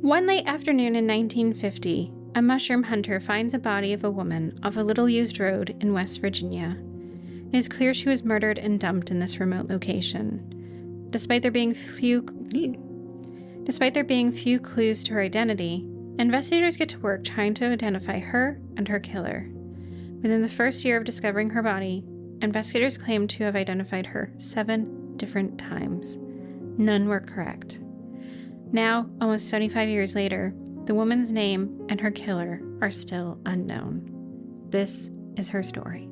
One late afternoon in 1950, a mushroom hunter finds a body of a woman off a little-used road in West Virginia. It is clear she was murdered and dumped in this remote location. Despite there being few clues to her identity, investigators get to work trying to identify her and her killer. Within the first year of discovering her body, investigators claim to have identified her 7 different times. None were correct. Now, almost 75 years later, the woman's name and her killer are still unknown. This is her story.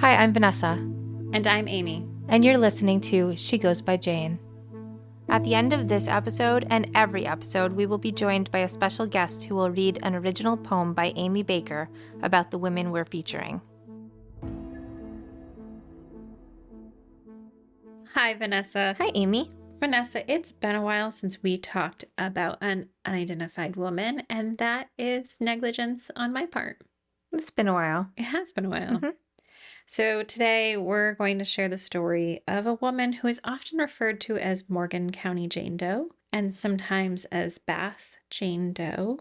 Hi, I'm Vanessa. And I'm Amy. And you're listening to She Goes by Jane. At the end of this episode and every episode, we will be joined by a special guest who will read an original poem by Amy Baker about the women we're featuring. Hi, Vanessa. Hi, Amy. Vanessa, it's been a while since we talked about an unidentified woman, and that is negligence on my part. It's been a while. It has been a while. Mm-hmm. So today we're going to share the story of a woman who is often referred to as Morgan County Jane Doe, and sometimes as Bath Jane Doe,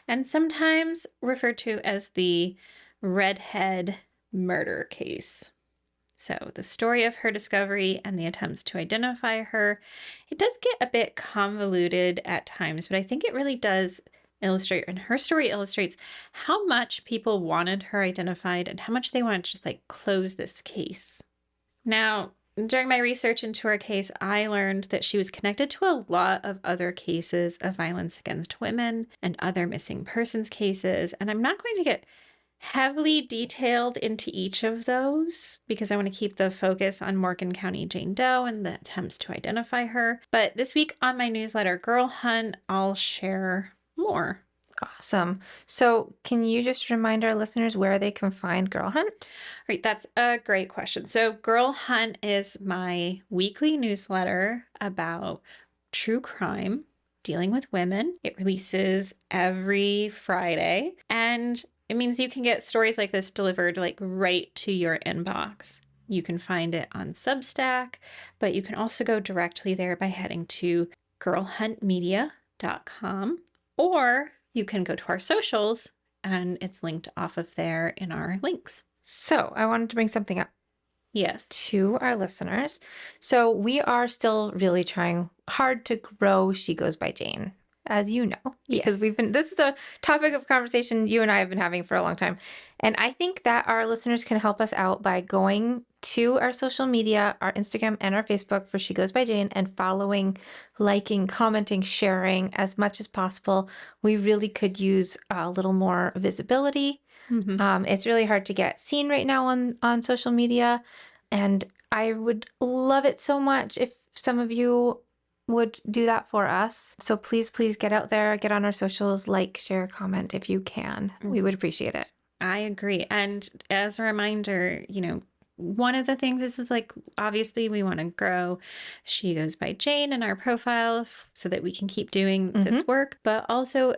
and sometimes referred to as the redhead murder case. So the story of her discovery and the attempts to identify her, it does get a bit convoluted at times, but I think it really does illustrate, and her story illustrates how much people wanted her identified and how much they wanted to just close this case. Now, during my research into her case, I learned that she was connected to a lot of other cases of violence against women and other missing persons cases, and I'm not going to get heavily detailed into each of those because I want to keep the focus on Morgan County Jane Doe and the attempts to identify her. But this week on my newsletter, Girl Hunt, I'll share more. Awesome. So can you just remind our listeners where they can find Girl Hunt? Right, that's a great question. So Girl Hunt is my weekly newsletter about true crime dealing with women. It releases every Friday, and it means you can get stories like this delivered right to your inbox. You can find it on Substack, but you can also go directly there by heading to girlhuntmedia.com, or you can go to our socials and it's linked off of there in our links. So I wanted to bring something up. Yes. To our listeners. So we are still really trying hard to grow She Goes by Jane, as you know, because Yes. this is a topic of conversation you and I have been having for a long time. And I think that our listeners can help us out by going to our social media, our Instagram and our Facebook for She Goes by Jane, and following, liking, commenting, sharing as much as possible. We really could use a little more visibility. Mm-hmm. It's really hard to get seen right now on social media. And I would love it so much if some of you would do that for us. So please get out there, get on our socials, like, share, comment if you can. We would appreciate it. I agree. And as a reminder, one of the things is obviously we want to grow She Goes by Jane in our profile so that we can keep doing this work. But also,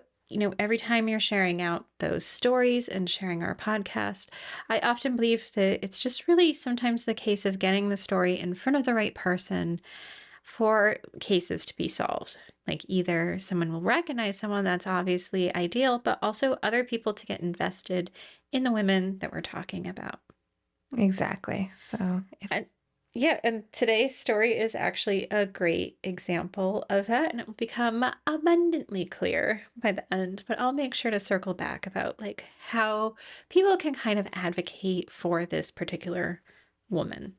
every time you're sharing out those stories and sharing our podcast, I often believe that it's just really sometimes the case of getting the story in front of the right person for cases to be solved. Either someone will recognize someone, that's obviously ideal, but also other people to get invested in the women that we're talking about. Exactly. So and today's story is actually a great example of that, and it will become abundantly clear by the end, but I'll make sure to circle back about how people can kind of advocate for this particular woman.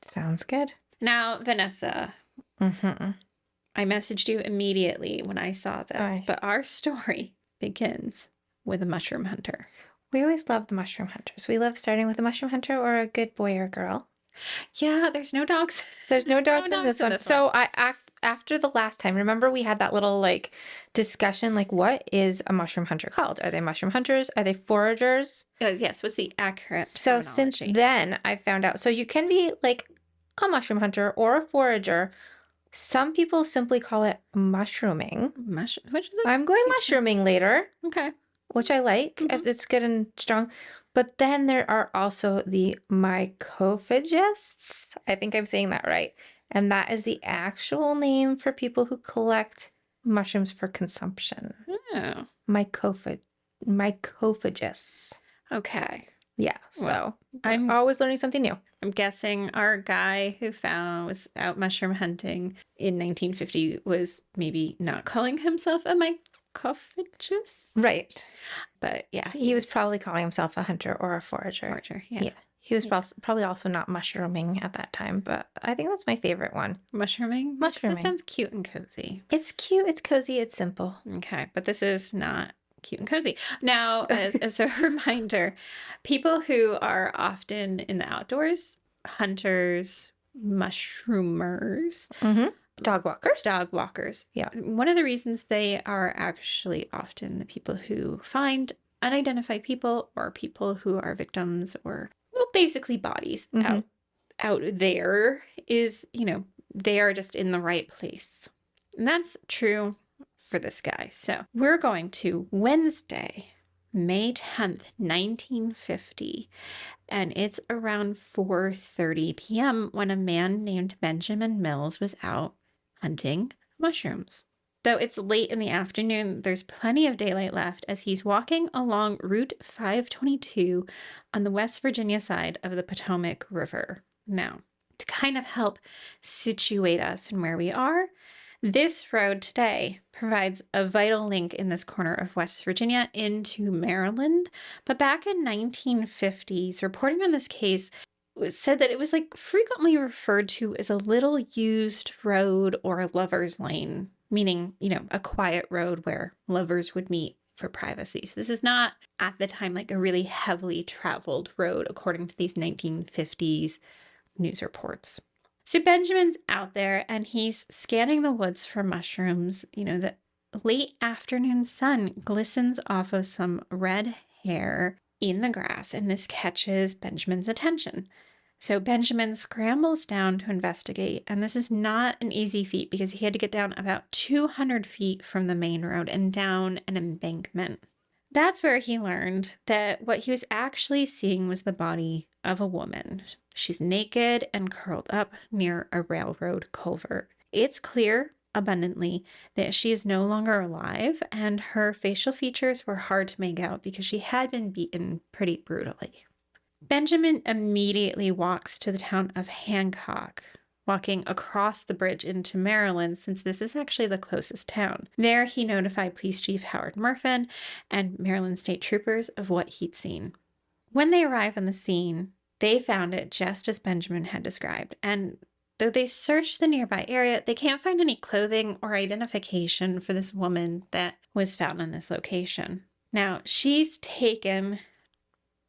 Sounds good. Now, Vanessa, I messaged you immediately when I saw this, but our story begins with a mushroom hunter. We always love the mushroom hunters. We love starting with a mushroom hunter or a good boy or girl. Yeah, there's no dogs. There's no dogs in this one. So after the last time, remember we had that little discussion, what is a mushroom hunter called? Are they mushroom hunters? Are they foragers? Yes, what's the accurate So since then I found out, so you can be a mushroom hunter or a forager. Some people simply call it mushrooming. Which is I'm going mushrooming later. Okay. Which I like. It's good and strong. But then there are also the mycophagists. I think I'm saying that right. And that is the actual name for people who collect mushrooms for consumption. Oh, Mycophagists. okay. Yeah, Well, so I'm always learning something new. I'm guessing our guy who was out mushroom hunting in 1950 was maybe not calling himself a mycophagist. Right. But yeah, He was probably calling himself a hunter or a forager. forager. Yeah. Yeah. He was probably also not mushrooming at that time, but I think that's my favorite one. Mushrooming? Mushrooming. That sounds cute and cozy. It's cute, it's cozy, it's simple. Okay, but this is not cute and cozy. Now, as a reminder, people who are often in the outdoors, hunters, mushroomers, Dog walkers. dog walkers. Yeah. One of the reasons they are actually often the people who find unidentified people or people who are victims or, well, basically bodies out there is, they are just in the right place. And that's true for this guy. So we're going to Wednesday, May 10th, 1950. And it's around 4:30 p.m. when a man named Benjamin Mills was out hunting mushrooms. Though it's late in the afternoon, there's plenty of daylight left as he's walking along Route 522 on the West Virginia side of the Potomac River. Now, to kind of help situate us in where we are, this road today provides a vital link in this corner of West Virginia into Maryland. But back in 1950s, reporting on this case said that it was frequently referred to as a little used road or a lover's lane, meaning, a quiet road where lovers would meet for privacy. So this is not at the time a really heavily traveled road, according to these 1950s news reports. So Benjamin's out there and he's scanning the woods for mushrooms. The late afternoon sun glistens off of some red hair in the grass, and this catches Benjamin's attention. So Benjamin scrambles down to investigate, and this is not an easy feat because he had to get down about 200 feet from the main road and down an embankment. That's where he learned that what he was actually seeing was the body of a woman. She's naked and curled up near a railroad culvert. It's clear abundantly that she is no longer alive, and her facial features were hard to make out because she had been beaten pretty brutally. Benjamin immediately walks to the town of Hancock, walking across the bridge into Maryland, since this is actually the closest town. There, he notified Police Chief Howard Murfin and Maryland State Troopers of what he'd seen. When they arrive on the scene, they found it just as Benjamin had described, and though they searched the nearby area, they can't find any clothing or identification for this woman that was found in this location. Now, she's taken.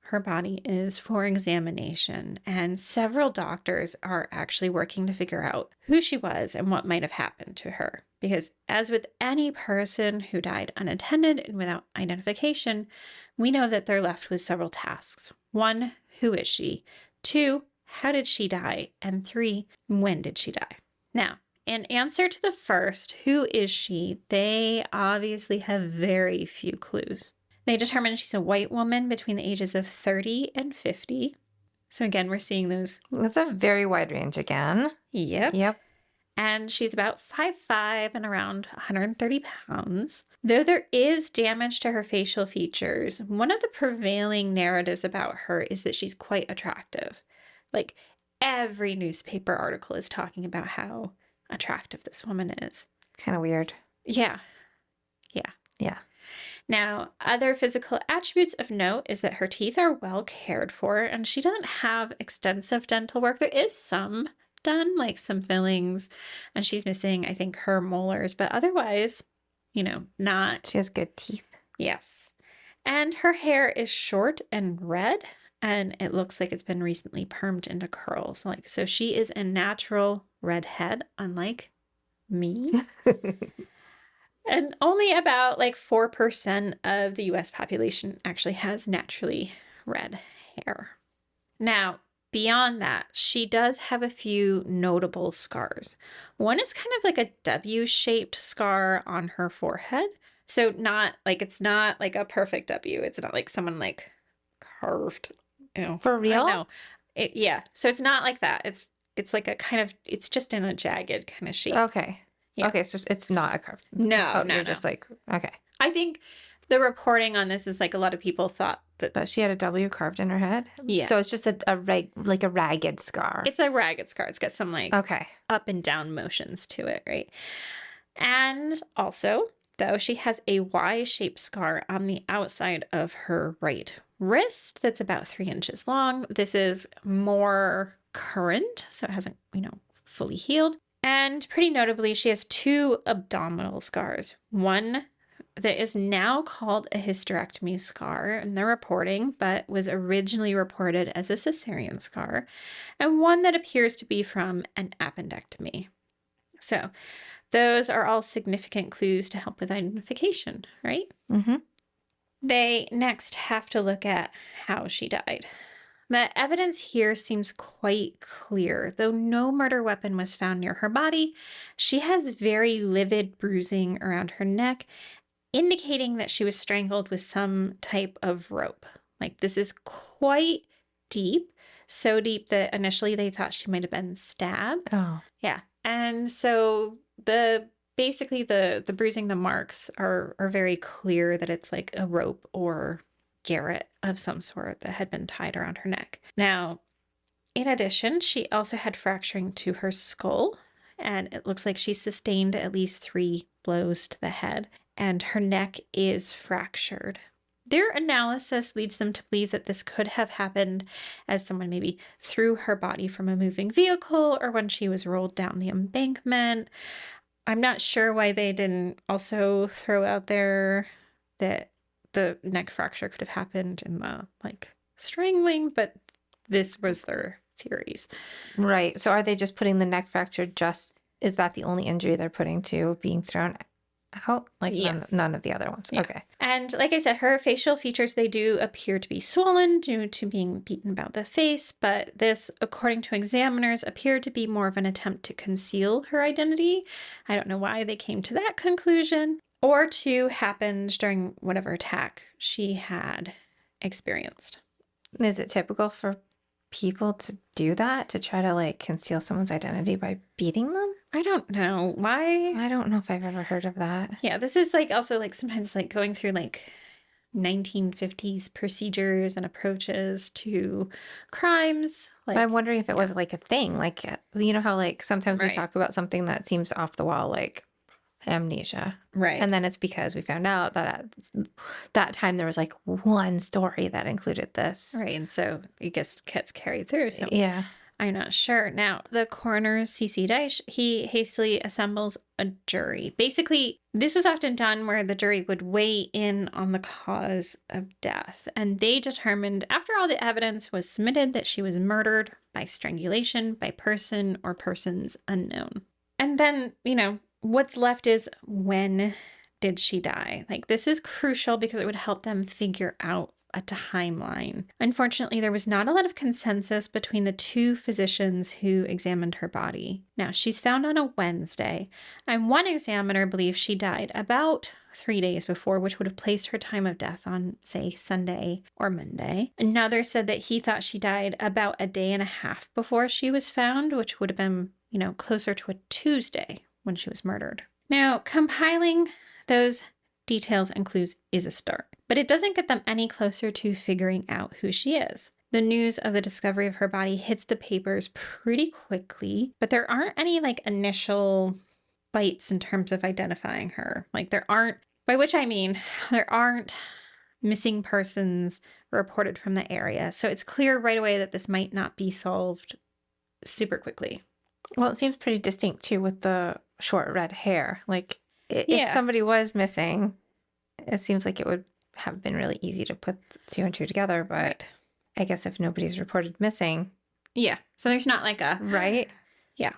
Her body is for examination, and several doctors are actually working to figure out who she was and what might have happened to her. Because as with any person who died unattended and without identification, we know that they're left with several tasks. 1, who is she? 2, how did she die? And 3, when did she die? Now, in answer to the first, who is she, they obviously have very few clues. They determined she's a white woman between the ages of 30 and 50. So again, we're seeing those. That's a very wide range again. Yep. And she's about 5'5" and around 130 pounds. Though there is damage to her facial features, one of the prevailing narratives about her is that she's quite attractive. Every newspaper article is talking about how attractive this woman is. Kind of weird. Yeah. Now, other physical attributes of note is that her teeth are well cared for, and she doesn't have extensive dental work. There is some done, some fillings, and she's missing, I think, her molars, but otherwise, not. She has good teeth. Yes. And her hair is short and red, and it looks like it's been recently permed into curls. So she is a natural redhead, unlike me. And only about 4% of the US population actually has naturally red hair. Now, beyond that, she does have a few notable scars. One is kind of like a W-shaped scar on her forehead. So it's not like a perfect W. It's not like someone carved. For I don't real? know. Yeah. So it's not like that. It's like a kind of, it's just in a jagged kind of shape. Okay. Yeah. Okay, so it's not a carved. No, Oh, no, you're no. just like, okay. I think the reporting on this is like a lot of people thought that, But she had a W carved in her head? yeah, So it's just like a ragged scar. it's a ragged scar. It's got some like Okay. up and down motions to it, right? And also, though, she has a Y-shaped scar on the outside of her right wrist that's about 3 inches long. This is more current, so it hasn't, fully healed. And pretty notably, she has two abdominal scars. One that is now called a hysterectomy scar in the reporting, but was originally reported as a cesarean scar, and one that appears to be from an appendectomy. So, those are all significant clues to help with identification, right? Mm-hmm. They next have to look at how she died. The evidence here seems quite clear. Though no murder weapon was found near her body, she has very livid bruising around her neck, indicating that she was strangled with some type of rope. Like, this is quite deep, so deep that initially they thought she might have been stabbed. Oh. Yeah. And so basically the bruising, the marks are very clear that it's like a rope or garrote of some sort that had been tied around her neck. Now, in addition, she also had fracturing to her skull, and it looks like she sustained at least 3 blows to the head, and her neck is fractured. Their analysis leads them to believe that this could have happened as someone maybe threw her body from a moving vehicle or when she was rolled down the embankment. I'm not sure why they didn't also throw out there that the neck fracture could have happened in the strangling, but this was their theories. Right. So are they just putting the neck fracture is that the only injury they're putting to being thrown out? Like Yes. none of the other ones. Yeah. Okay. And like I said, her facial features, they do appear to be swollen due to being beaten about the face, but this, according to examiners, appeared to be more of an attempt to conceal her identity. I don't know why they came to that conclusion. Or two happened during whatever attack she had experienced. Is it typical for people to do that, to try to conceal someone's identity by beating them? I don't know why. I don't know if I've ever heard of that. Yeah, this is also sometimes going through 1950s procedures and approaches to crimes. But I'm wondering if it was a thing. You know how sometimes we Right. talk about something that seems off the wall, like amnesia. Right. And then it's because we found out that at that time there was one story that included this. Right. And so it gets carried through. So Yeah. I'm not sure. Now, the coroner, C.C. Deitch, he hastily assembles a jury. Basically, this was often done where the jury would weigh in on the cause of death. And they determined, after all the evidence was submitted, that she was murdered by strangulation by person or persons unknown. And then, what's left is, when did she die? This is crucial because it would help them figure out a timeline. Unfortunately, there was not a lot of consensus between the two physicians who examined her body. Now, she's found on a Wednesday, and one examiner believes she died about 3 days before, which would have placed her time of death on, say, Sunday or Monday. Another said that he thought she died about a day and a half before she was found, which would have been, closer to a Tuesday when she was murdered. Now, compiling those details and clues is a start, but it doesn't get them any closer to figuring out who she is. The news of the discovery of her body hits the papers pretty quickly, but there aren't any initial bites in terms of identifying her. There aren't, by which I mean, there aren't missing persons reported from the area. So it's clear right away that this might not be solved super quickly. Well, it seems pretty distinct too with the short red hair. If somebody was missing, it seems like it would have been really easy to put 2 and 2 together, but I guess if nobody's reported missing. Yeah. So there's not a... Right? Yeah.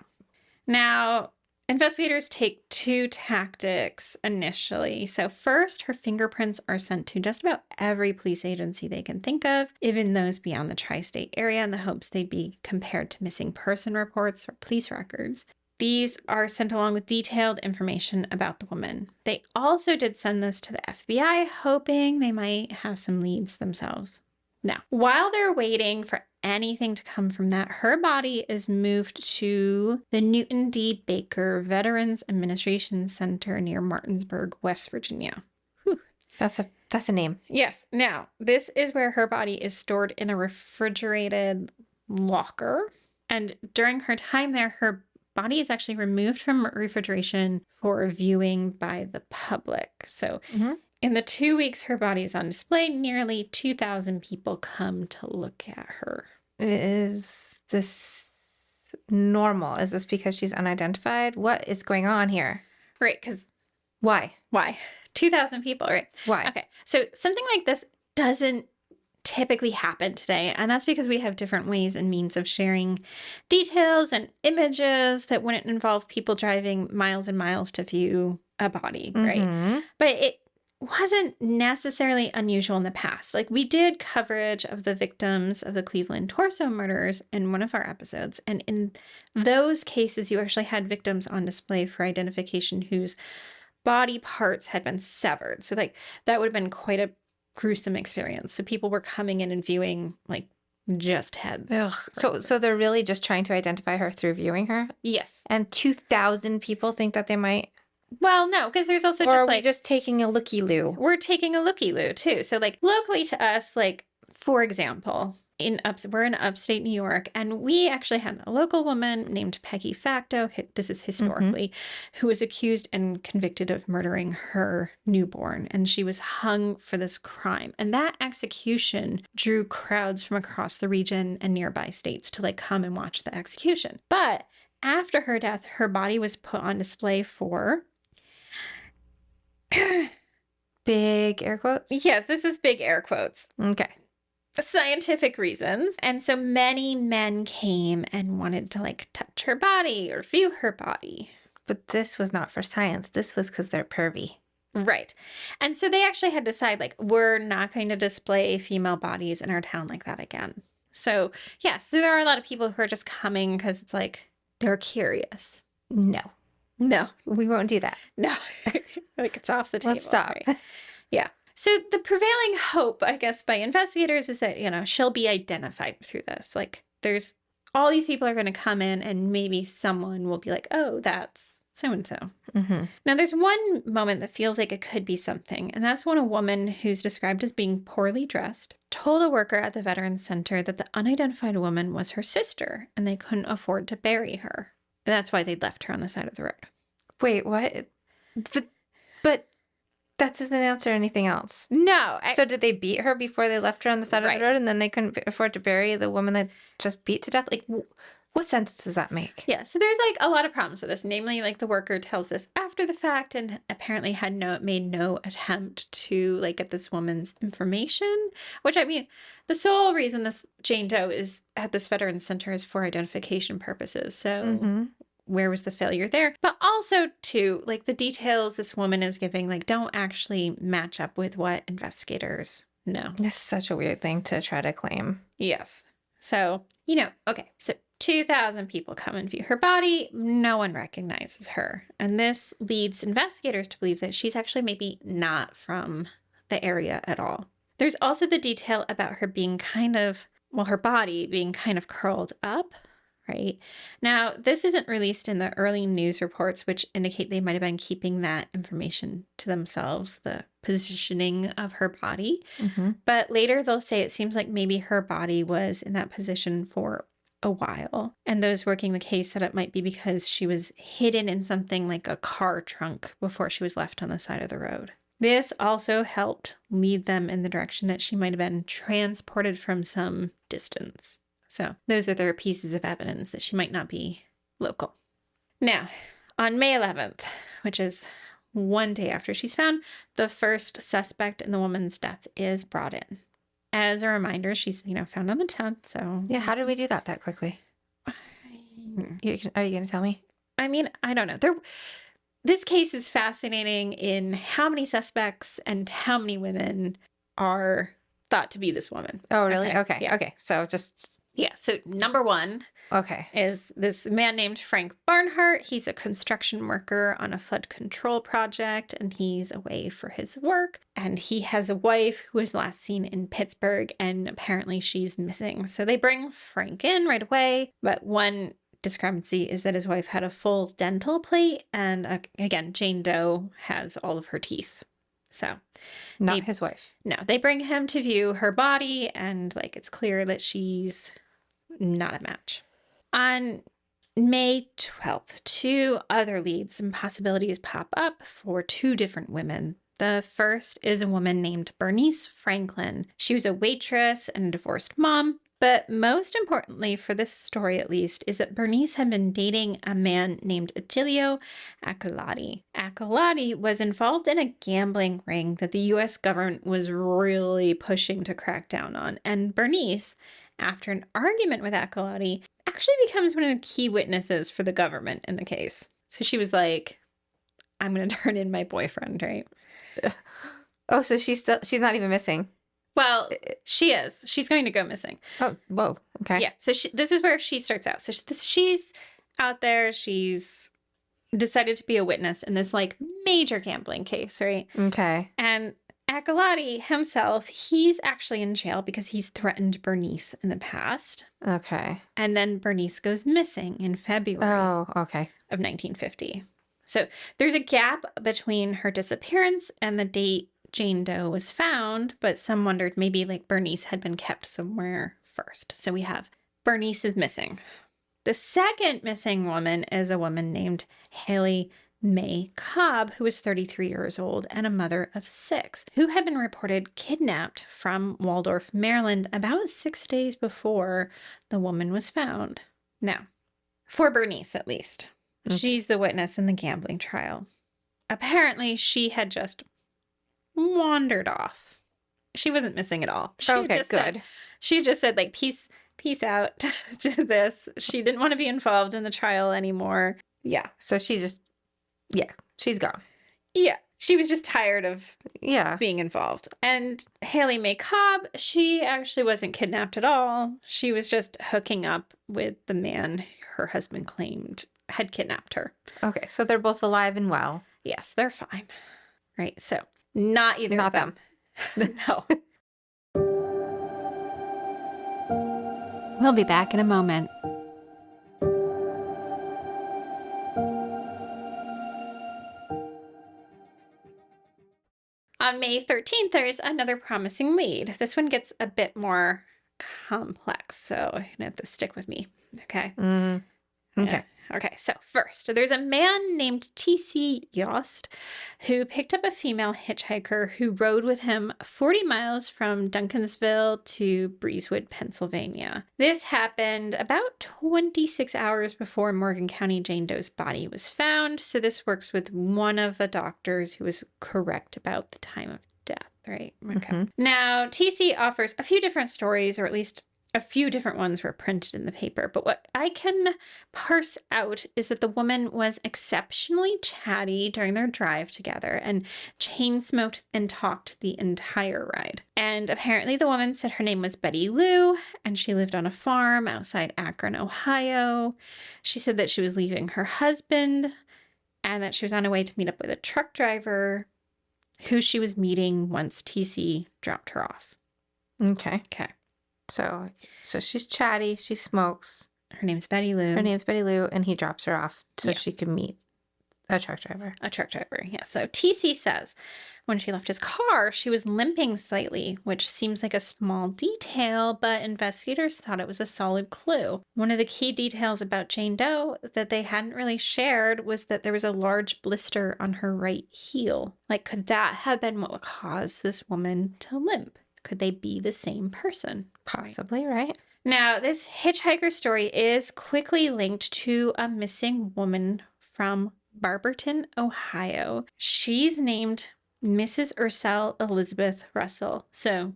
Now, investigators take 2 tactics initially. So first, her fingerprints are sent to just about every police agency they can think of, even those beyond the tri-state area, in the hopes they'd be compared to missing person reports or police records. These are sent along with detailed information about the woman. They also did send this to the FBI, hoping they might have some leads themselves. Now, while they're waiting for anything to come from that, her body is moved to the Newton D. Baker Veterans Administration Center near Martinsburg, West Virginia. Whew. That's a name. Yes. Now, this is where her body is stored in a refrigerated locker. And during her time there, her body is actually removed from refrigeration for viewing by the public. So in the 2 weeks her body is on display, nearly 2,000 people come to look at her. Is this normal? Is this because she's unidentified? What is going on here? Right, because Why? 2,000 people, right? Why? Okay, so something like this doesn't typically happen today, and that's because we have different ways and means of sharing details and images that wouldn't involve people driving miles and miles to view a body, right? But it wasn't necessarily unusual in the past. Like, we did coverage of the victims of the Cleveland torso murders in one of our episodes, and in those cases you actually had victims on display for identification whose body parts had been severed. So like that would have been quite a gruesome experience. So people were coming in and viewing like just heads. Ugh. So they're really just trying to identify her through viewing her? Yes. And 2,000 people think that they might? Well, no, because there's also or just are like we just taking a looky-loo? we're taking a looky-loo too. So like locally to us, like for example, we're in upstate New York, and we actually had a local woman named Peggy Facto. This is historically, who was accused and convicted of murdering her newborn, and she was hung for this crime. And that execution drew crowds from across the region and nearby states to like come and watch the execution. But after her death, her body was put on display for big air quotes? Yes, this is big air quotes. Okay. Scientific reasons. And so many men came and wanted to like touch her body or view her body. But this was not for science. This was because they're pervy. Right. And so they actually had to decide like, we're not going to display female bodies in our town like that again. So yeah, so there are a lot of people who are just coming because it's like they're curious. No. We won't do that. No. Like it's off the table. Let's stop. Right? Yeah. So the prevailing hope, I guess, by investigators is that, she'll be identified through this. Like there's all these people are going to come in and maybe someone will be like, oh, that's so-and-so. Now there's one moment that feels like it could be something. And that's when a woman who's described as being poorly dressed told a worker at the Veterans Center that the unidentified woman was her sister and they couldn't afford to bury her. And that's why they'd left her on the side of the road. Wait, what? But that doesn't answer anything else. No. So did they beat her before they left her on the side of the road, and then they couldn't afford to bury the woman that just beat to death? Like, what sense does that make? Yeah, so there's like a lot of problems with this. Namely, like the worker tells this after the fact and apparently made no attempt to like get this woman's information. Which I mean, the sole reason this Jane Doe is at this Veterans Center is for identification purposes. So where was the failure there? But also, too, like the details this woman is giving, like don't actually match up with what investigators know. This is such a weird thing to try to claim. Yes. So, okay. So 2,000 people come and view her body. No one recognizes her. And this leads investigators to believe that she's actually maybe not from the area at all. There's also the detail about her being her body being kind of curled up. Right. Now, this isn't released in the early news reports, which indicate they might have been keeping that information to themselves, the positioning of her body. But later they'll say it seems like maybe her body was in that position for a while. And those working the case said it might be because she was hidden in something like a car trunk before she was left on the side of the road. This also helped lead them in the direction that she might have been transported from some distance. So those are their pieces of evidence that she might not be local. Now, on May 11th, which is one day after she's found, the first suspect in the woman's death is brought in. As a reminder, she's, found on the 10th, so... Yeah, how did we do that quickly? Are you going to tell me? I mean, I don't know. This case is fascinating in how many suspects and how many women are thought to be this woman. Oh, really? Okay. Yeah. Okay. So just... Yeah, so number one Okay. is this man named Frank Barnhart. He's a construction worker on a flood control project, and he's away for his work. And he has a wife who was last seen in Pittsburgh, and apparently she's missing. So they bring Frank in right away. But one discrepancy is that his wife had a full dental plate, and again, Jane Doe has all of her teeth. So Not his wife. no, they bring him to view her body, and like it's clear that she's not a match. On May 12th, two other leads and possibilities pop up for two different women. The first is a woman named Bernice Franklin. She was a waitress and a divorced mom. But most importantly, for this story at least, is that Bernice had been dating a man named Attilio Accolati. Accolati was involved in a gambling ring that the US government was really pushing to crack down on. And Bernice, after an argument with Accolati, actually becomes one of the key witnesses for the government in the case. So she was like, I'm going to turn in my boyfriend, right? Oh, so she's not even missing. Well, she is. She's going to go missing. Oh, whoa. Okay. Yeah. So this is where she starts out. So she's out there. She's decided to be a witness in this like major gambling case, right? Okay. And Accolati himself, he's actually in jail because he's threatened Bernice in the past. Okay. And then Bernice goes missing in February Oh, okay. of 1950. So there's a gap between her disappearance and the date Jane Doe was found, but some wondered maybe like Bernice had been kept somewhere first. So we have Bernice is missing. The second missing woman is a woman named Haley May Cobb, who was 33 years old and a mother of 6, who had been reported kidnapped from Waldorf, Maryland, about 6 days before the woman was found. Now, for Bernice at least, she's the witness in the gambling trial. Apparently, she had just wandered off. She wasn't missing at all. She Okay, just good. she just said like peace out to this. She didn't want to be involved in the trial anymore. Yeah. So she's gone. Yeah. She was just tired of Yeah. being involved. And Haley May Cobb, she actually wasn't kidnapped at all. She was just hooking up with the man her husband claimed had kidnapped her. Okay, so they're both alive and well. Yes, they're fine. Right. So not either Not of them. No. We'll be back in a moment. On May 13th, there's another promising lead. This one gets a bit more complex, so you're gonna have to stick with me, okay? Okay. Yeah. Okay, so first, there's a man named T.C. Yost who picked up a female hitchhiker who rode with him 40 miles from Duncansville to Breezewood, Pennsylvania. This happened about 26 hours before Morgan County Jane Doe's body was found, so this works with one of the doctors who was correct about the time of death, right? Okay. Now, TC offers a few different stories, or at least a few different ones were printed in the paper, but what I can parse out is that the woman was exceptionally chatty during their drive together and chain smoked and talked the entire ride. And apparently the woman said her name was Betty Lou and she lived on a farm outside Akron, Ohio. She said that she was leaving her husband and that she was on her way to meet up with a truck driver who she was meeting once TC dropped her off. Okay. Okay. So she's chatty, she smokes. Her name's Betty Lou. Her name's Betty Lou, and he drops her off so Yes. she can meet a truck driver. A truck driver, yeah. So TC says when she left his car, she was limping slightly, which seems like a small detail, but investigators thought it was a solid clue. One of the key details about Jane Doe that they hadn't really shared was that there was a large blister on her right heel. Like, could that have been what would cause this woman to limp? Could they be the same person? Possibly, right? Now, this hitchhiker story is quickly linked to a missing woman from Barberton, Ohio. She's named Mrs. Ursel Elizabeth Russell. So,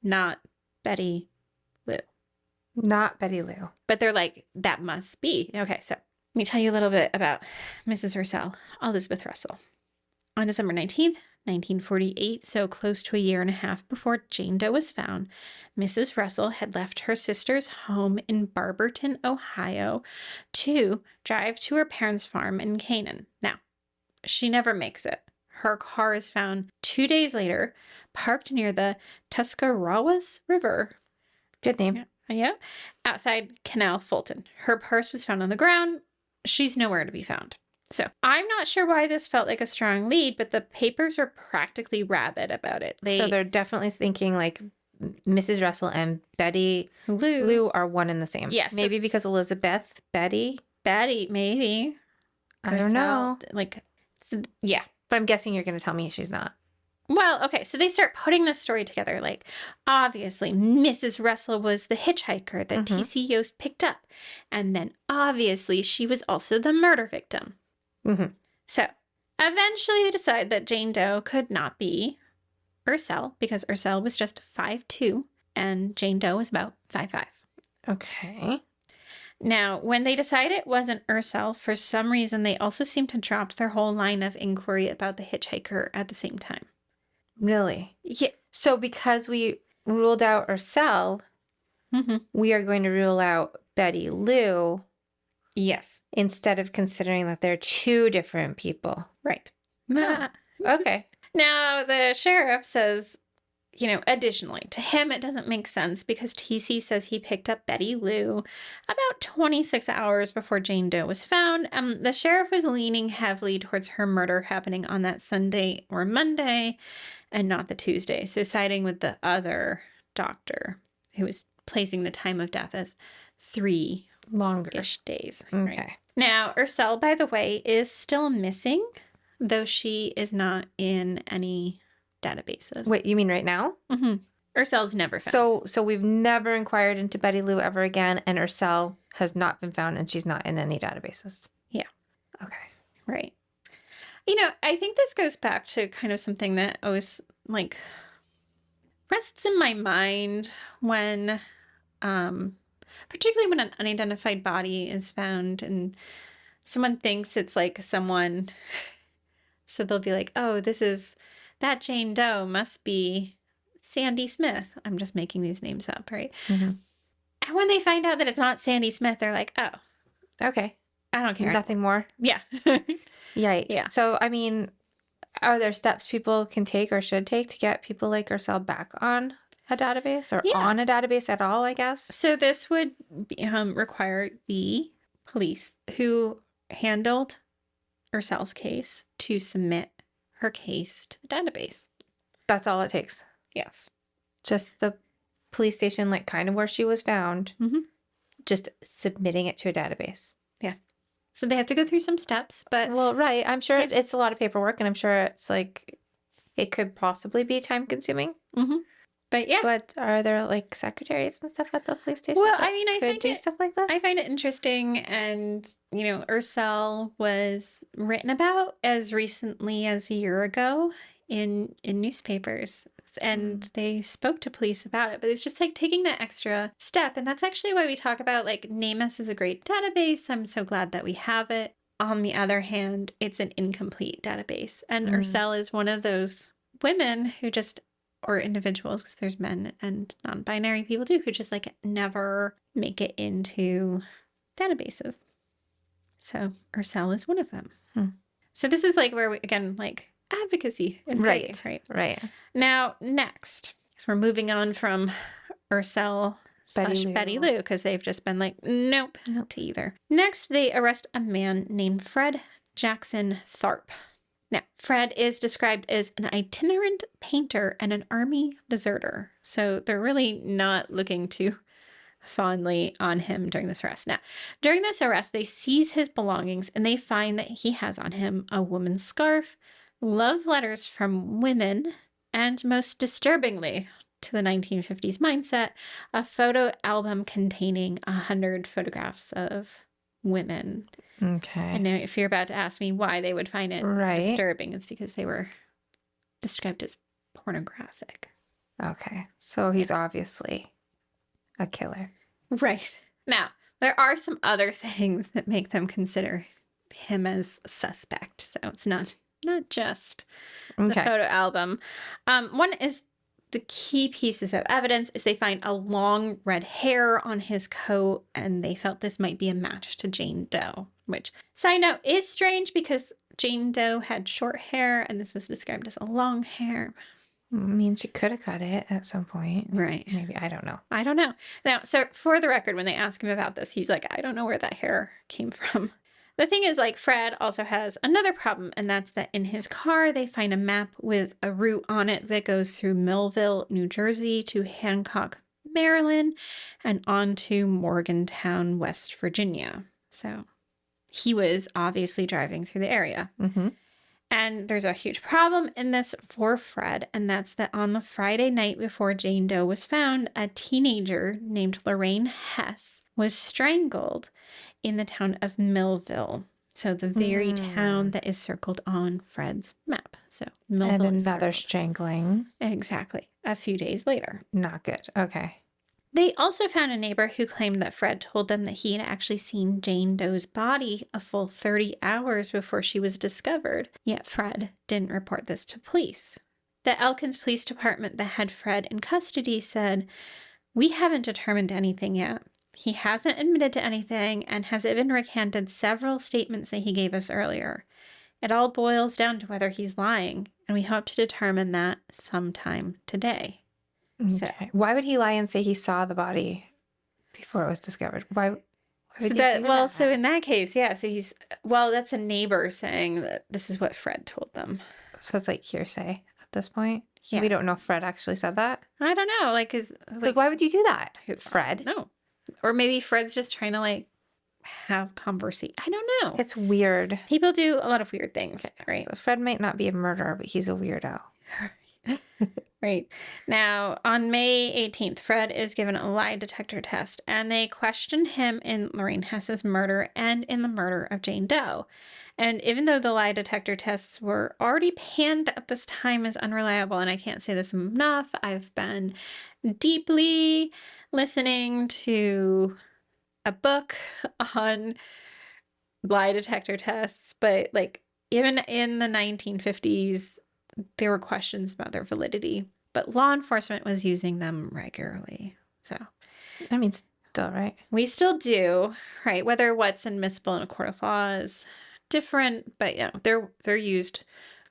not Betty Lou. Not Betty Lou. But they're like, that must be. Okay, so let me tell you a little bit about Mrs. Ursel Elizabeth Russell. On December 19th, 1948, so close to a year and a half before Jane Doe was found, Mrs. Russell had left her sister's home in Barberton, Ohio, to drive to her parents' farm in Canaan. Now, she never makes it. Her car is found 2 days later, parked near the Tuscarawas River. Good name. Yeah, outside Canal Fulton. Her purse was found on the ground. She's nowhere to be found. So I'm not sure why this felt like a strong lead, but the papers are practically rabid about it. So they're definitely thinking like Mrs. Russell and Betty Lou are one and the same. Yes. Maybe because Elizabeth, Betty, maybe. I don't know. Yeah. But I'm guessing you're going to tell me she's not. Well, okay, so they start putting this story together. Like, obviously, Mrs. Russell was the hitchhiker that T.C. Yost picked up. And then, obviously, she was also the murder victim. So, eventually, they decide that Jane Doe could not be Ursel, because Ursel was just 5'2", and Jane Doe was about 5'5". Okay. Now, when they decide it wasn't Ursel, for some reason, they also seem to drop their whole line of inquiry about the hitchhiker at the same time. Really? Yeah. So because we ruled out Ursel, we are going to rule out Betty Lou. Yes. Instead of considering that they're two different people. Right. Oh, okay. Now, the sheriff says, additionally, to him it doesn't make sense because TC says he picked up Betty Lou about 26 hours before Jane Doe was found. The sheriff was leaning heavily towards her murder happening on that Sunday or Monday and not the Tuesday. So siding with the other doctor who was placing the time of death as 3 longer-ish days. Okay. Right? Now, Ursel, by the way, is still missing, though she is not in any databases. Wait, you mean right now? Ursel's never found. So we've never inquired into Betty Lou ever again, and Ursel has not been found, and she's not in any databases. Yeah. Okay. Right. I think this goes back to kind of something that always, rests in my mind when, particularly when an unidentified body is found and someone thinks it's like someone, so they'll be like, oh, that Jane Doe must be Sandy Smith. I'm just making these names up, right? And when they find out that it's not Sandy Smith, they're like, oh. Okay. I don't care. Nothing more? Yeah. Yikes. Yeah. So, I mean, are there steps people can take or should take to get people like Ursel back on a database or on a database at all, I guess? So this would require the police who handled Ursel's case to submit her case to the database. That's all it takes? Yes. Just the police station, like kind of where she was found, just submitting it to a database. Yes. So they have to go through some steps, but... Well, right. I'm sure it's a lot of paperwork, and I'm sure it's like, it could possibly be time consuming. But yeah. But are there like secretaries and stuff at the police station? Well, I mean, I could do stuff like this. I find it interesting, and Ursel was written about as recently as a year ago in newspapers, and they spoke to police about it. But it's just like taking that extra step, and that's actually why we talk about like NamUs is a great database. I'm so glad that we have it. On the other hand, it's an incomplete database, and Ursel is one of those women who just, or individuals, because there's men and non-binary people too, who just like never make it into databases. So Ursel is one of them. So this is like where we, again, like advocacy is great, right? Now, next, so we're moving on from Ursel / Betty Lou, because they've just been like, nope to either. Next, they arrest a man named Fred Jackson Tharp. Now, Fred is described as an itinerant painter and an army deserter. So they're really not looking too fondly on him during this arrest. Now, during this arrest, they seize his belongings and they find that he has on him a woman's scarf, love letters from women, and most disturbingly, to the 1950s mindset, a photo album containing 100 photographs of women. Okay. And if you're about to ask me why they would find it disturbing, it's because they were described as pornographic. Okay. So he's obviously a killer. Right. Now, there are some other things that make them consider him as suspect. So it's not not just the Okay. photo album. One is the key pieces of evidence is they find a long red hair on his coat, and they felt this might be a match to Jane Doe, which, side note, is strange because Jane Doe had short hair and this was described as a long hair. I mean, she could have cut it at some point. Right. Maybe. I don't know. I don't know. Now, so for the record, when they ask him about this, he's like, I don't know where that hair came from. The thing is, like, Fred also has another problem, and that's that in his car, they find a map with a route on it that goes through Millville, New Jersey to Hancock, Maryland, and on to Morgantown, West Virginia. So he was obviously driving through the area. Mm-hmm. And there's a huge problem in this for Fred, and that's that on the Friday night before Jane Doe was found, a teenager named Lorraine Hess was strangled in the town of Millville. So the very town that is circled on Fred's map. So Millville And is another circled. strangling. Exactly. A few days later. Not good. Okay. They also found a neighbor who claimed that Fred told them that he had actually seen Jane Doe's body a full 30 hours before she was discovered, yet Fred didn't report this to police. The Elkins Police Department that had Fred in custody said, "We haven't determined anything yet. He hasn't admitted to anything and has even recanted several statements that he gave us earlier. It all boils down to whether he's lying, and we hope to determine that sometime today." So, Okay. Why would he lie and say he saw the body before it was discovered? Why would so he do that, well, that? so in that case, yeah, so that's a neighbor saying that this is what Fred told them. So it's like hearsay at this point? Yeah. We don't know if Fred actually said that? I don't know, like, Like, why would you do that, Fred? No. Or maybe Fred's just trying to, like, have conversation. I don't know. It's weird. People do a lot of weird things, right? So Fred might not be a murderer, but he's a weirdo. Right. Now, on May 18th, Fred is given a lie detector test, and they question him in Lorraine Hess's murder and in the murder of Jane Doe. And even though the lie detector tests were already panned at this time as unreliable, and I can't say this enough, I've been deeply listening to a book on lie detector tests, but like even in the 1950s, there were questions about their validity, but law enforcement was using them regularly. So, I mean, still, right? we still do, right? Whether what's admissible in a court of law is different, but they're used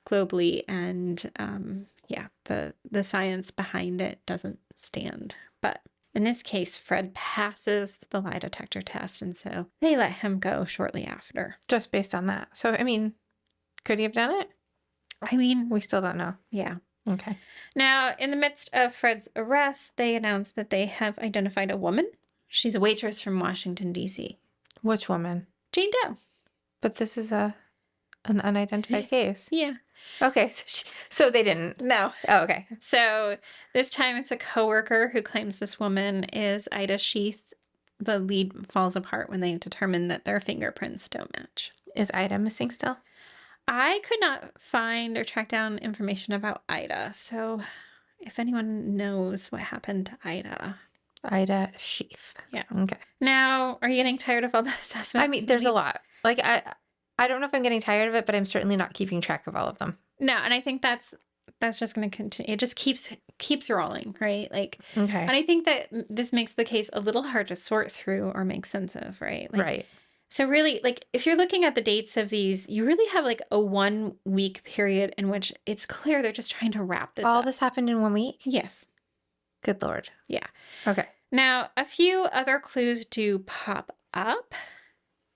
globally, and yeah, the science behind it doesn't stand. But in this case, Fred passes the lie detector test, and so they let him go shortly after. Just based on that. So, I mean, could he have done it? I mean, We still don't know. yeah. Okay. Now, in the midst of Fred's arrest, they announced that they have identified a woman. She's a waitress from Washington, D.C. Which woman? Jane Doe. But this is an unidentified case. Yeah. Okay, so they didn't. No. Oh, okay. So this time it's a coworker who claims this woman is Ida Sheath. The lead falls apart when they determine that their fingerprints don't match. Is Ida missing still? I could not find or track down information about Ida. So if anyone knows what happened to Ida. Ida Sheath. Yeah. Okay. Now, are you getting tired of all the assessments? I mean, there's a lot. Like, I don't know if I'm getting tired of it, but I'm certainly not keeping track of all of them. No, and I think that's just going to continue. It just keeps rolling, right? Like, Okay. and I think that this makes the case a little hard to sort through or make sense of, right? Like, Right. So really, like, if you're looking at the dates of these, you really have like a 1 week period in which it's clear they're just trying to wrap this All up. this happened in 1 week? Yes. Good Lord. Yeah. Okay. Now, a few other clues do pop up.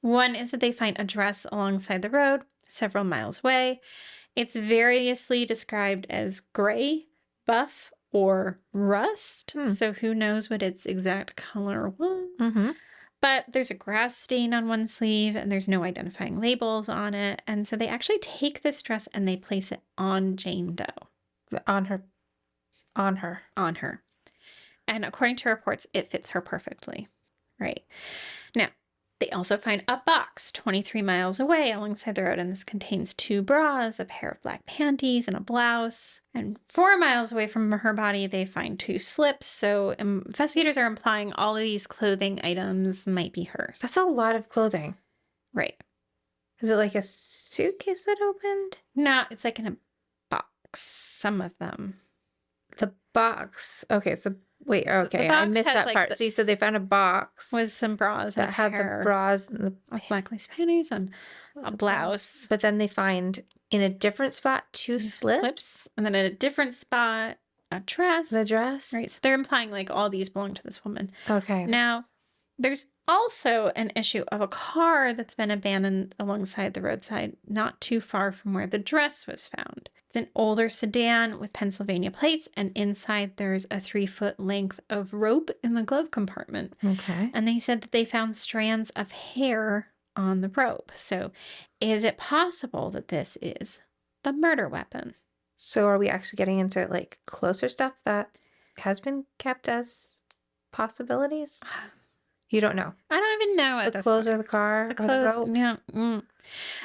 One is that they find a dress alongside the road, several miles away. It's variously described as gray, buff, or rust. So who knows what its exact color was. Mm-hmm. But there's a grass stain on one sleeve, and there's no identifying labels on it. And so they actually take this dress and they place it on Jane Doe. On her. On her. And according to reports, it fits her perfectly. Right. Now, they also find a box 23 miles away alongside the road, and this contains 2 bras, a pair of black panties, and a blouse. And 4 miles away from her body, they find 2 slips. So investigators are implying all of these clothing items might be hers. That's a lot of clothing. Right. Is it like a suitcase that opened? No, it's like in a box, some of them. The box. Okay, so wait, okay, I box missed has, that like, part. So you said they found a box with some bras and that a had the pair bras and the of black lace panties and a blouse. But then they find in a different spot two slips. And then in a different spot, a dress. The dress? Right. So they're implying like all these belong to this woman. Okay. Now, there's also an issue of a car that's been abandoned alongside the roadside, not too far from where the dress was found. It's an older sedan with Pennsylvania plates, and inside there's a 3-foot length of rope in the glove compartment. Okay. And they said that they found strands of hair on the rope. So is it possible that this is the murder weapon? So are we actually getting into like closer stuff that has been kept as possibilities? You don't know. I don't even know at The this clothes point. or the car The or the clothes, rope? no.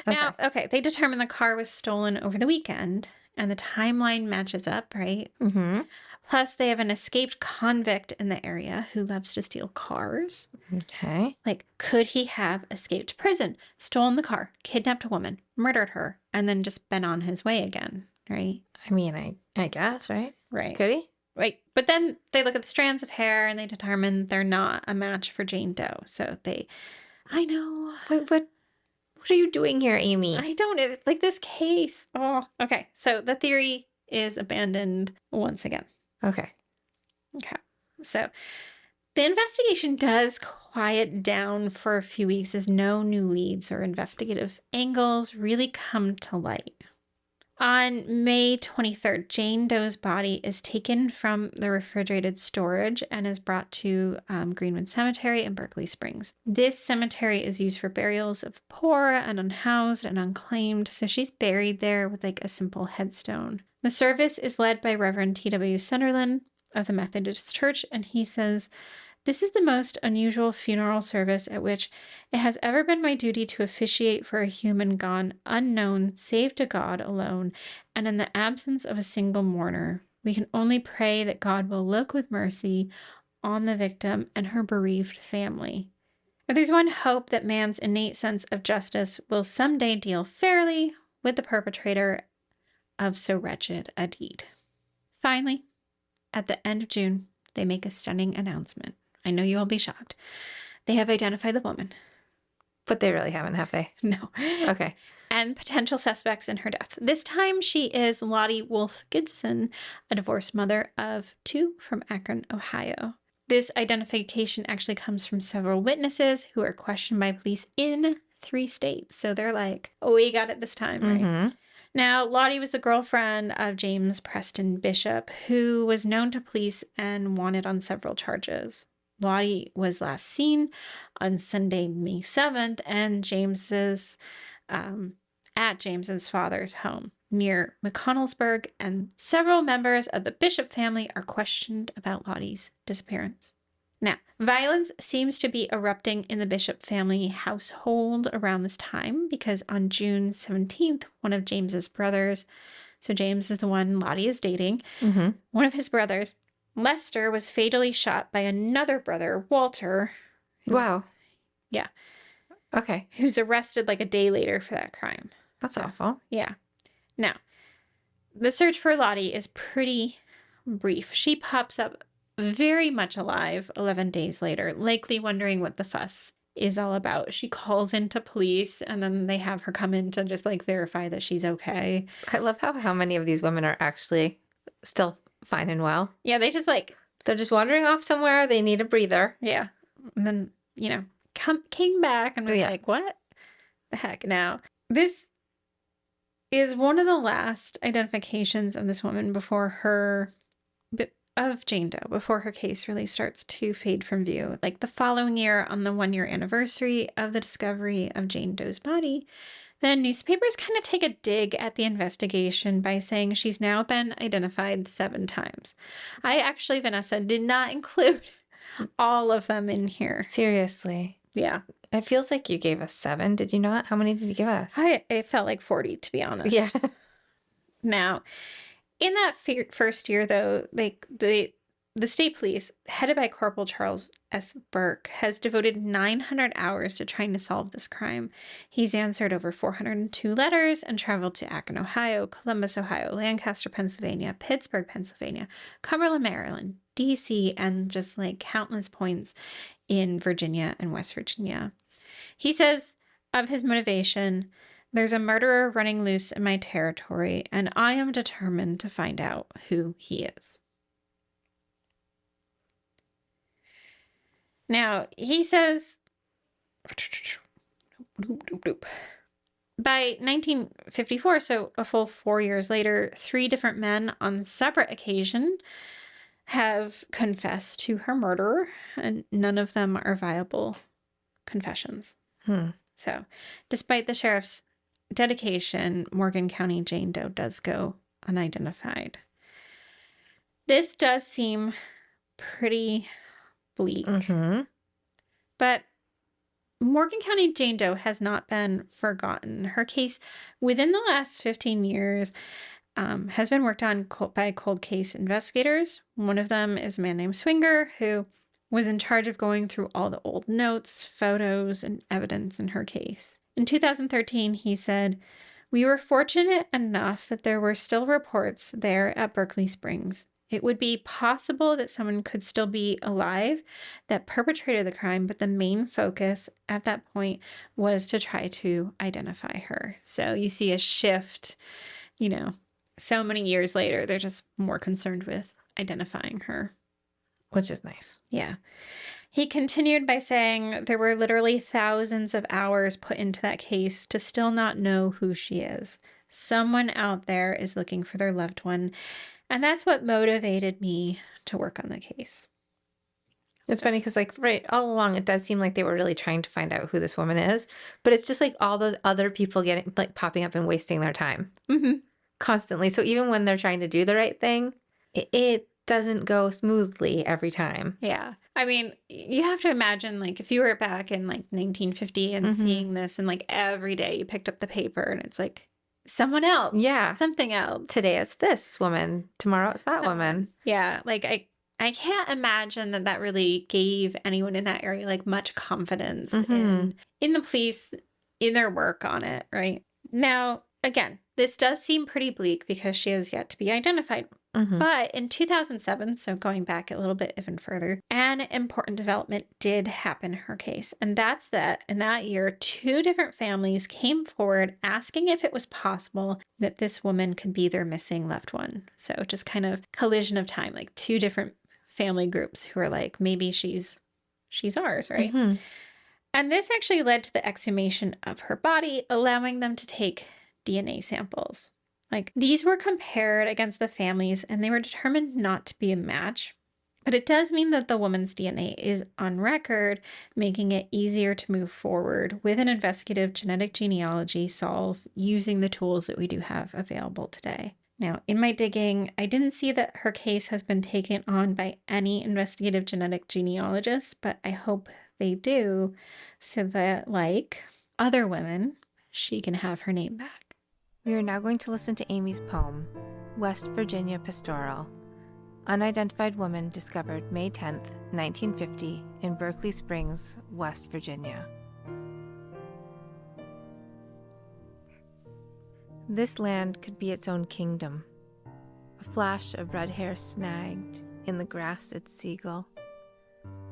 Okay. Now, okay, they determined the car was stolen over the weekend, and the timeline matches up, right? Mm-hmm. Plus, they have an escaped convict in the area who loves to steal cars. Okay. Like, could he have escaped prison, stolen the car, kidnapped a woman, murdered her, and then just been on his way again, right? I mean, I guess, right? Right. Could he? Right. But then they look at the strands of hair and they determine they're not a match for Jane Doe. So I know. What are you doing here, Amy? I don't know. Like this case. Oh, okay. So the theory is abandoned once again. Okay. Okay. So the investigation does quiet down for a few weeks as no new leads or investigative angles really come to light. On May 23rd, Jane Doe's body is taken from the refrigerated storage and is brought to Greenwood Cemetery in Berkeley Springs. This cemetery is used for burials of poor and unhoused and unclaimed, so she's buried there with like a simple headstone. The service is led by Reverend T.W. Sunderland of the Methodist Church, and he says, "This is the most unusual funeral service at which it has ever been my duty to officiate for a human gone unknown save to God alone, and in the absence of a single mourner. We can only pray that God will look with mercy on the victim and her bereaved family. If there's one hope that man's innate sense of justice will someday deal fairly with the perpetrator of so wretched a deed." Finally, at the end of June, they make a stunning announcement. I know you'll be shocked. They have identified the woman. But they really haven't, have they? No. Okay. And potential suspects in her death. This time she is Lottie Wolfe Gibson, a divorced mother of 2 from Akron, Ohio. This identification actually comes from several witnesses who are questioned by police in 3 states. So they're like, oh, we got it this time, right? Mm-hmm. Now, Lottie was the girlfriend of James Preston Bishop, who was known to police and wanted on several charges. Lottie was last seen on Sunday, May 7th, and at James's father's home near McConnellsburg, and several members of the Bishop family are questioned about Lottie's disappearance. Now, violence seems to be erupting in the Bishop family household around this time because on June 17th, one of James's brothers, so James is the one Lottie is dating, Mm-hmm. one of his brothers, Lester, was fatally shot by another brother, Walter. Wow. Yeah. Okay. Who's arrested like a day later for that crime. That's So, awful. Yeah. Now, the search for Lottie is pretty brief. She pops up very much alive 11 days later, likely wondering what the fuss is all about. She calls into police and then they have her come in to just like verify that she's okay. I love how many of these women are actually still fine and well. Yeah, they just like, They're just wandering off somewhere. They need a breather. yeah. And then, came back and was Yeah. like, what the heck? Now, this is one of the last identifications of this woman of Jane Doe, before her case really starts to fade from view. Like the following year, on the 1-year anniversary of the discovery of Jane Doe's body, the newspapers kind of take a dig at the investigation by saying she's now been identified 7 times. I actually, Vanessa, did not include all of them in here. Seriously. Yeah. It feels like you gave us 7. Did you not? How many did you give us? It felt like 40, to be honest. Yeah. Now, in that first year, though, the state police, headed by Corporal Charles S. Burke, has devoted 900 hours to trying to solve this crime. He's answered over 402 letters and traveled to Akron, Ohio, Columbus, Ohio, Lancaster, Pennsylvania, Pittsburgh, Pennsylvania, Cumberland, Maryland, D.C., and just like countless points in Virginia and West Virginia. He says of his motivation, "There's a murderer running loose in my territory, and I am determined to find out who he is." Now, he says, by 1954, so a full 4 years later, 3 different men on separate occasions have confessed to her murder, and none of them are viable confessions. So, despite the sheriff's dedication, Morgan County Jane Doe does go unidentified. This does seem pretty bleak. But Morgan County Jane Doe has not been forgotten. Her case, within the last 15 years, has been worked on by cold case investigators. One of them is a man named Swinger, who was in charge of going through all the old notes, photos, and evidence in her case. In 2013, he said, "We were fortunate enough that there were still reports there at Berkeley Springs. It would be possible that someone could still be alive that perpetrated the crime, but the main focus at that point was to try to identify her." So you see a shift, so many years later, they're just more concerned with identifying her. Which is nice. Yeah. He continued by saying there were literally thousands of hours put into that case to still not know who she is. Someone out there is looking for their loved one. And that's what motivated me to work on the case. It's funny because, right all along, it does seem like they were really trying to find out who this woman is. But it's just like all those other people popping up and wasting their time constantly. So even when they're trying to do the right thing, it doesn't go smoothly every time. Yeah. I mean, you have to imagine, if you were back in 1950 and seeing this, and every day you picked up the paper and it's someone else. Yeah. Something else. Today it's this woman. Tomorrow it's that woman. Yeah. I can't imagine that really gave anyone in that area much confidence in the police, in their work on it, right? Now, again, this does seem pretty bleak because she has yet to be identified. But in 2007, so going back a little bit even further, an important development did happen in her case. And that's that in that year, 2 different families came forward asking if it was possible that this woman could be their missing loved one. So just kind of collision of time, 2 different family groups who are maybe she's ours, right? And this actually led to the exhumation of her body, allowing them to take DNA samples. These were compared against the families, and they were determined not to be a match. But it does mean that the woman's DNA is on record, making it easier to move forward with an investigative genetic genealogy solve using the tools that we do have available today. Now, in my digging, I didn't see that her case has been taken on by any investigative genetic genealogists, but I hope they do, so that, other women, she can have her name back. We are now going to listen to Amy's poem, West Virginia Pastoral. Unidentified woman discovered May 10th, 1950, in Berkeley Springs, West Virginia. This land could be its own kingdom. A flash of red hair snagged, in the grass its seagull.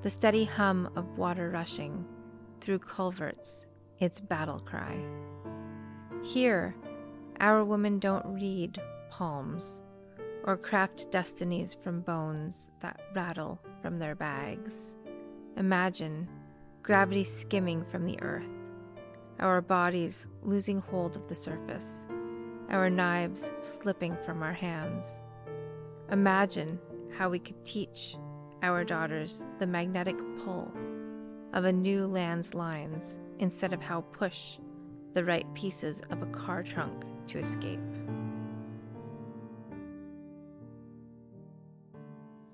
The steady hum of water rushing, through culverts, its battle cry. Here, our women don't read palms or craft destinies from bones that rattle from their bags. Imagine gravity skimming from the earth, our bodies losing hold of the surface, our knives slipping from our hands. Imagine how we could teach our daughters the magnetic pull of a new land's lines instead of how push the right pieces of a car trunk to escape.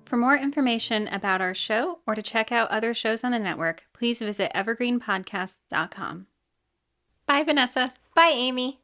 For more information about our show or to check out other shows on the network, please visit evergreenpodcast.com. Bye, Vanessa. Bye, Amy.